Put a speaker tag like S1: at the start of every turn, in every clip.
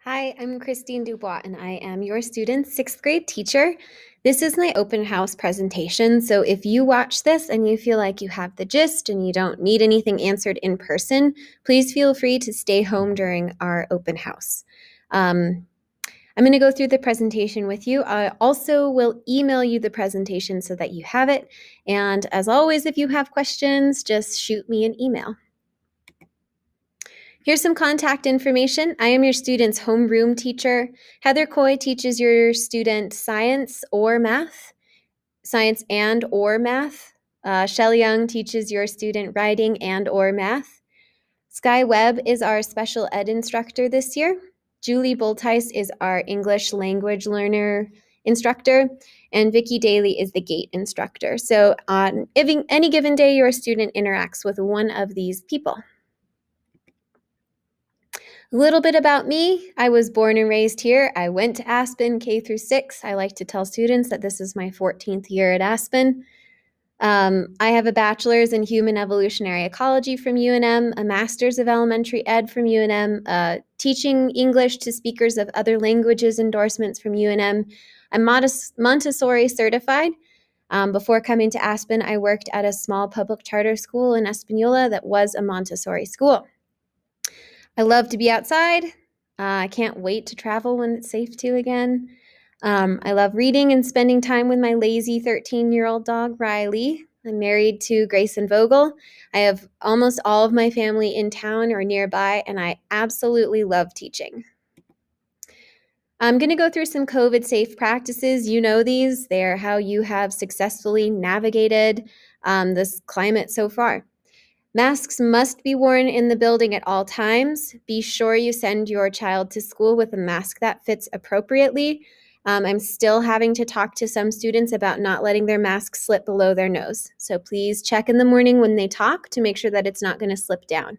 S1: Hi, I'm Christine Dubois, and I am your student's sixth grade teacher. This is my open house presentation, so if you watch this and you feel like you have the gist and you don't need anything answered in person, please feel free to stay home during our open house. I'm going to go through the presentation with you. I also will email you the presentation so that you have it. And as always, if you have questions, just shoot me an email. Here's some contact information. I am your student's homeroom teacher. Heather Coy teaches your student science and or math. Shelley Young teaches your student writing and or math. Sky Webb is our special ed instructor this year. Julie Boltice is our English language learner instructor, and Vicki Daly is the GATE instructor. So on any given day, your student interacts with one of these people. A little bit about me. I was born and raised here. I went to Aspen K through 6. I like to tell students that this is my 14th year at Aspen. I have a bachelor's in human evolutionary ecology from UNM, a master's of elementary ed from UNM, teaching English to speakers of other languages endorsements from UNM. I'm Montessori certified. Before coming to Aspen, I worked at a small public charter school in Espanola that was a Montessori school. I love to be outside. I can't wait to travel when it's safe to again. I love reading and spending time with my lazy 13-year-old dog, Riley. I'm married to Grayson Vogel. I have almost all of my family in town or nearby, and I absolutely love teaching. I'm going to go through some COVID-safe practices. You know these. They're how you have successfully navigated this climate so far. Masks must be worn in the building at all times. Be sure you send your child to school with a mask that fits appropriately. I'm still having to talk to some students about not letting their mask slip below their nose. So please check in the morning when they talk to make sure that it's not going to slip down.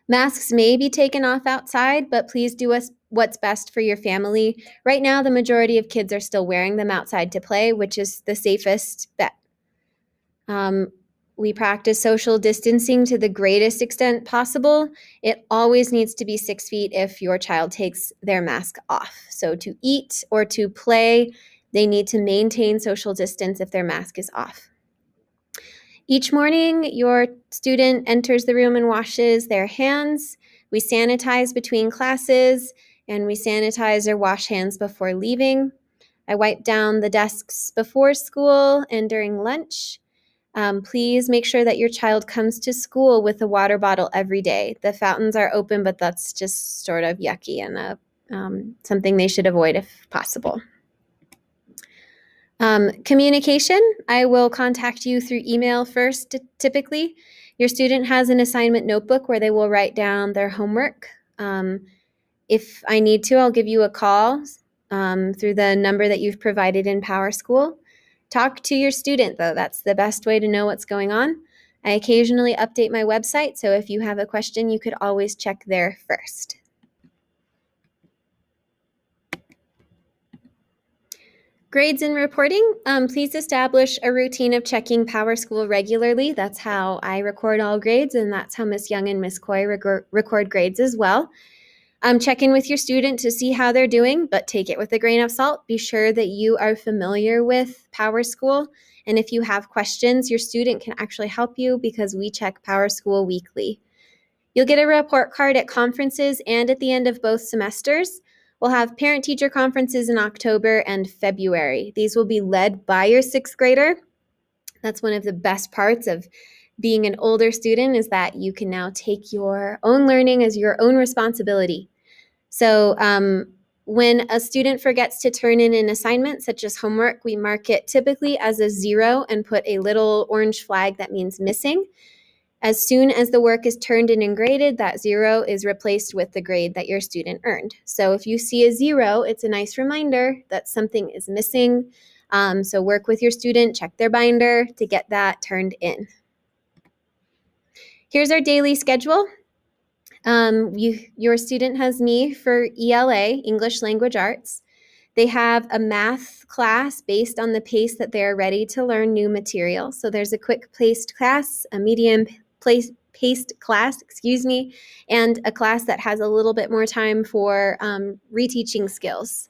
S1: Masks may be taken off outside, but please do what's best for your family. Right now, the majority of kids are still wearing them outside to play, which is the safest bet. We practice social distancing to the greatest extent possible. It always needs to be 6 feet if your child takes their mask off. So to eat or to play, they need to maintain social distance if their mask is off. Each morning, your student enters the room and washes their hands. We sanitize between classes, and we sanitize or wash hands before leaving. I wipe down the desks before school and during lunch. Please make sure that your child comes to school with a water bottle every day. The fountains are open, but that's just sort of yucky and something they should avoid if possible. Communication, I will contact you through email first, typically. Your student has an assignment notebook where they will write down their homework. If I need to, I'll give you a call through the number that you've provided in PowerSchool. Talk to your student, though. That's the best way to know what's going on. I occasionally update my website, so if you have a question, you could always check there first. Grades and reporting. Please establish a routine of checking PowerSchool regularly. That's how I record all grades, and that's how Ms. Young and Ms. Coy record grades as well. Check in with your student to see how they're doing, but take it with a grain of salt. Be sure that you are familiar with PowerSchool, and if you have questions, your student can actually help you because we check PowerSchool weekly. You'll get a report card at conferences and at the end of both semesters. We'll have parent-teacher conferences in October and February. These will be led by your sixth grader. That's one of the best parts of being an older student, is that you can now take your own learning as your own responsibility. So when a student forgets to turn in an assignment, such as homework, we mark it typically as a 0 and put a little orange flag that means missing. As soon as the work is turned in and graded, that 0 is replaced with the grade that your student earned. So if you see a 0, it's a nice reminder that something is missing. So work with your student, check their binder to get that turned in. Here's our daily schedule. Your student has me for ELA, English Language Arts. They have a math class based on the pace that they're ready to learn new material. So there's a quick paced class, a medium class, and a class that has a little bit more time for reteaching skills.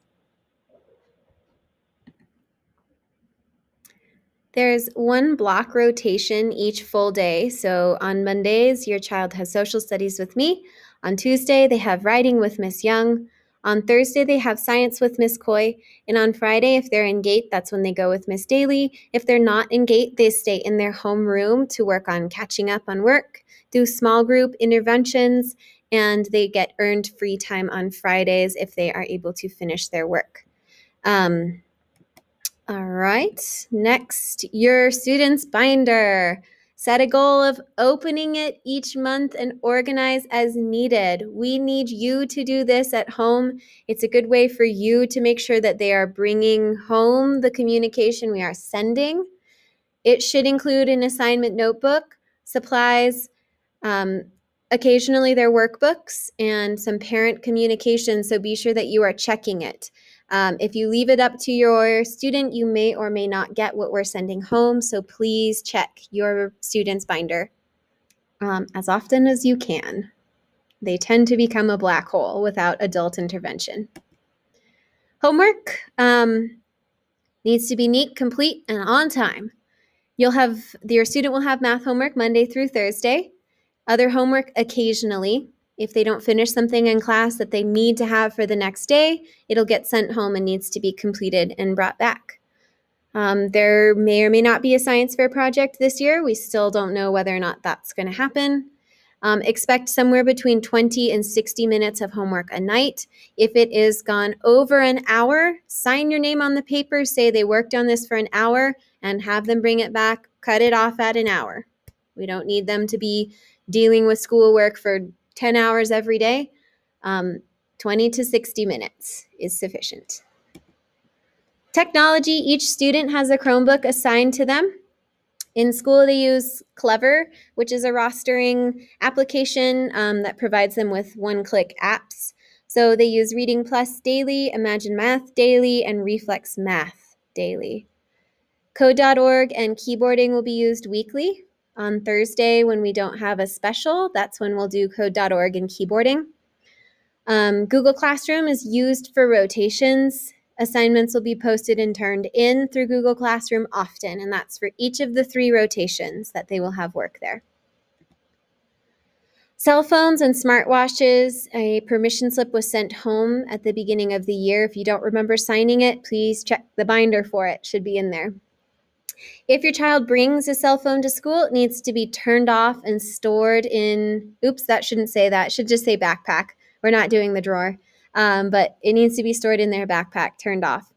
S1: There's one block rotation each full day. So on Mondays, your child has social studies with me. On Tuesday, they have writing with Miss Young. On Thursday, they have science with Miss Coy. And on Friday, if they're in GATE, that's when they go with Miss Daly. If they're not in GATE, they stay in their homeroom to work on catching up on work, do small group interventions, and they get earned free time on Fridays if they are able to finish their work. All right, next, your student's binder. Set a goal of opening it each month and organize as needed. We need you to do this at home. It's a good way for you to make sure that they are bringing home the communication we are sending. It should include an assignment notebook, supplies, occasionally their workbooks, and some parent communication, so be sure that you are checking it. If you leave it up to your student, you may or may not get what we're sending home, so please check your student's binder as often as you can. They tend to become a black hole without adult intervention. Homework needs to be neat, complete, and on time. Your student will have math homework Monday through Thursday, other homework occasionally. If they don't finish something in class that they need to have for the next day, it'll get sent home and needs to be completed and brought back. There may or may not be a science fair project this year. We still don't know whether or not that's going to happen. Expect somewhere between 20 and 60 minutes of homework a night. If it is gone over an hour, sign your name on the paper, say they worked on this for an hour, and have them bring it back. Cut it off at an hour. We don't need them to be dealing with schoolwork for 10 hours every day. 20 to 60 minutes is sufficient. Technology, each student has a Chromebook assigned to them. In school, they use Clever, which is a rostering application that provides them with one-click apps. So they use Reading Plus Daily, Imagine Math Daily, and Reflex Math Daily. Code.org and keyboarding will be used weekly. On Thursday, when we don't have a special, that's when we'll do Code.org and keyboarding. Google Classroom is used for rotations. Assignments will be posted and turned in through Google Classroom often, and that's for each of the 3 rotations that they will have work there. Cell phones and smartwatches, a permission slip was sent home at the beginning of the year. If you don't remember signing it, please check the binder for it. It should be in there. If your child brings a cell phone to school, it needs to be turned off and stored in, oops, that shouldn't say that. It should just say backpack. We're not doing the drawer, but it needs to be stored in their backpack, turned off.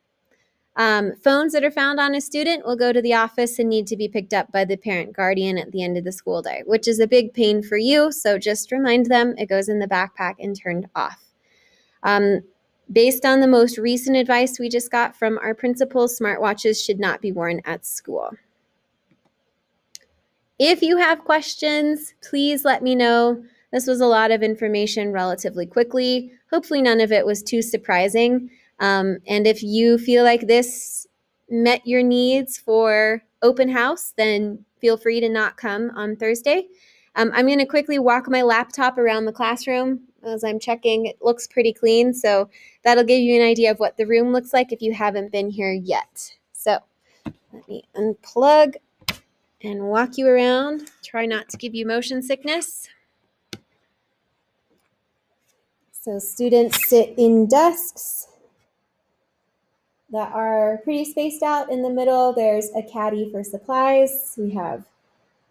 S1: Phones that are found on a student will go to the office and need to be picked up by the parent guardian at the end of the school day, which is a big pain for you, so just remind them it goes in the backpack and turned off. Based on the most recent advice we just got from our principals, smartwatches should not be worn at school. If you have questions, please let me know. This was a lot of information relatively quickly. Hopefully none of it was too surprising. And if you feel like this met your needs for open house, then feel free to not come on Thursday. I'm going to quickly walk my laptop around the classroom as I'm checking. It looks pretty clean, so that'll give you an idea of what the room looks like if you haven't been here yet. So let me unplug and walk you around. Try not to give you motion sickness. So students sit in desks that are pretty spaced out. In the middle, there's a caddy for supplies. We have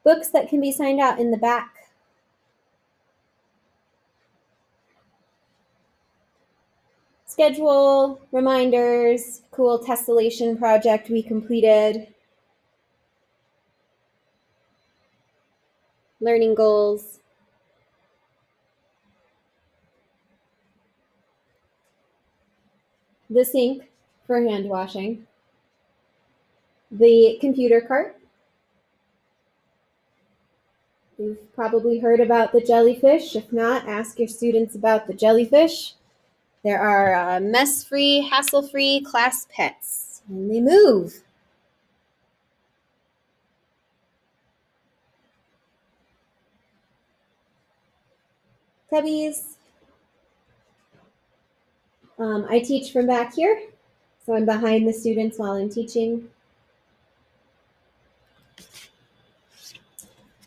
S1: books that can be signed out in the back. Schedule, reminders, cool tessellation project we completed. Learning goals. The sink for hand washing. The computer cart. You've probably heard about the jellyfish. If not, ask your students about the jellyfish. There are mess-free, hassle-free class pets, and they move. cubbies. I teach from back here, so I'm behind the students while I'm teaching.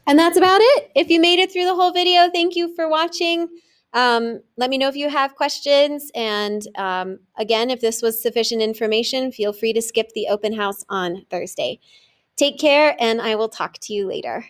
S1: And that's about it. If you made it through the whole video, thank you for watching. Let me know if you have questions. And again, if this was sufficient information, feel free to skip the open house on Thursday. Take care, and I will talk to you later.